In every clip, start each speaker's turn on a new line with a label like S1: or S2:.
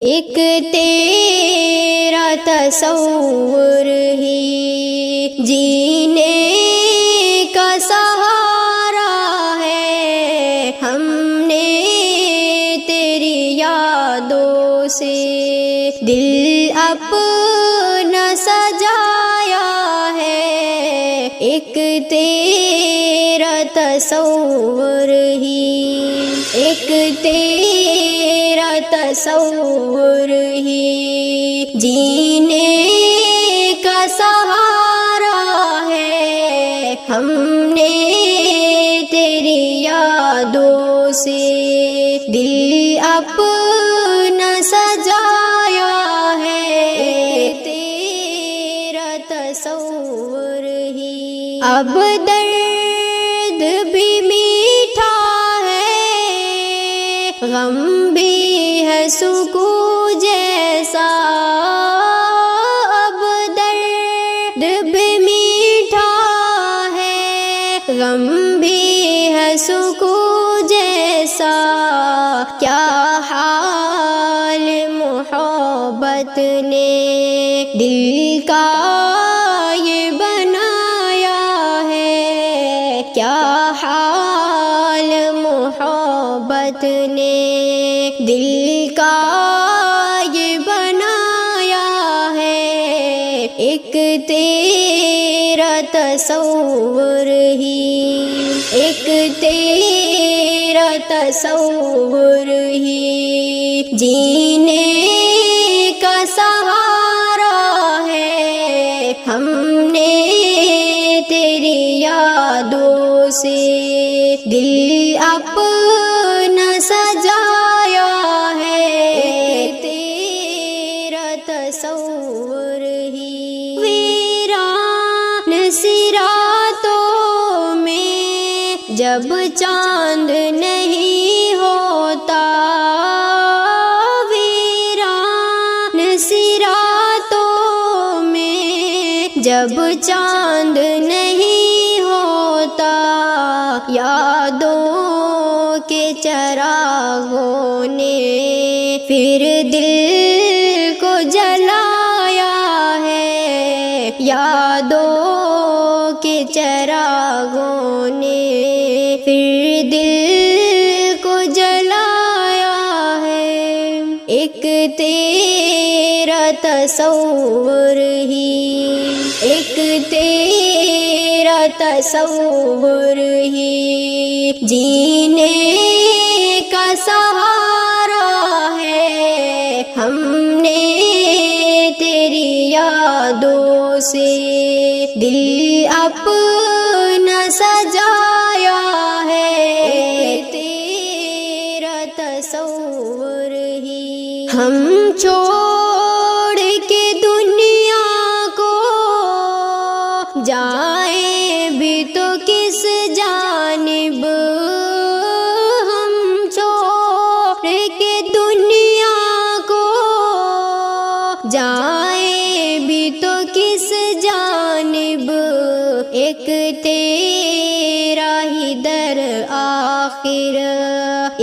S1: ایک تیرا تصور ہی جینے کا سہارا ہے، ہم نے تیری یادوں سے دل اپنا سجایا ہے، ایک تیرا تصور ہی، ایک تیرا تصور ہی جینے کا سہارا ہے، ہم نے تیری یادوں سے دل اپنا سجایا ہے، تیرا تصور ہی اب درد بھی میٹھا ہے، غم بھی ہے سکون جیسا، اب درد بھی میٹھا ہے، غم بھی ہے سکون جیسا، کیا حال محبت نے دل کا یہ بنایا ہے، کیا حال محبت نے دل کا یہ بنایا ہے، ایک تیرا تصور ہی، ایک تیرا تصور ہی جینے کا سہارا ہے، ہم نے تیری یادوں سے دل اپنا سجایا ہے، تیرا تصور ہی ویران سی راتوں میں جب چاند نہیں ہوتا، ویران سی راتوں میں جب چاند نہیں ہوتا، یادوں کے چراغوں نے پھر دل کو جلایا ہے، یادوں کے چراغوں نے پھر دل کو جلایا ہے، ایک تیرا تصور ہی، ایک تیرا تصور ہی جینے کا سہارا ہے، ہم نے تیری یادوں سے دل اپنا سجایا ہے، تیرا تصور ہی ہم چھوڑ کے دنیا کو جائیں بھی تو کس جانب، ہم چھوڑ کے دنیا کو جائیں بھی تو کس جانب، ایک تیرا ہی در آخر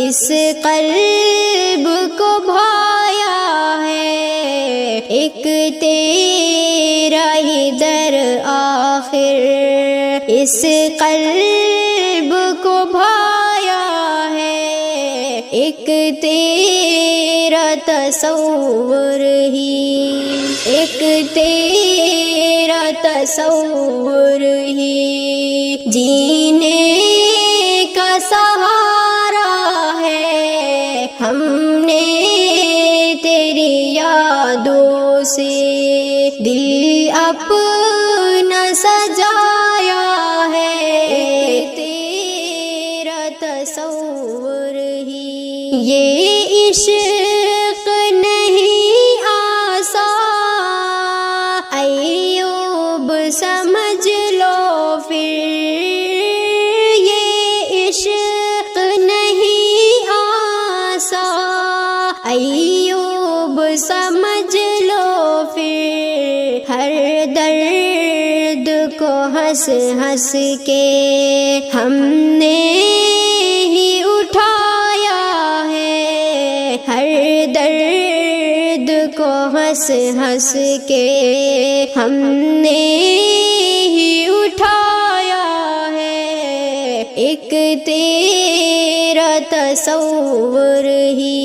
S1: اس قلب کو بھایا ہے، ایک تیرا ہی در آخر اس قلب کو بھایا ہے، ایک تیرا تصور ہی، ایک تیرا تصور ہی جینے کا سہارا ہے، ہم نے تیری یادوں سے دل اپنا سجایا ہے، تیرا تصور ہی یہ عشق نہیں آسان، ایوب سمجھ لو پھر یہ عشق نہیں آسان، ایوب سمجھ لو پھر ہر درد کو ہنس ہنس کے ہم نے ہی اٹھایا ہے، ہر درد درد کو ہنس ہنس کے ہم نے ہی اٹھایا ہے، ایک تیرا تصور ہی،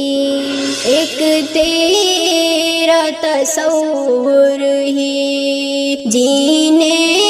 S1: ایک تیرا تصور ہی جینے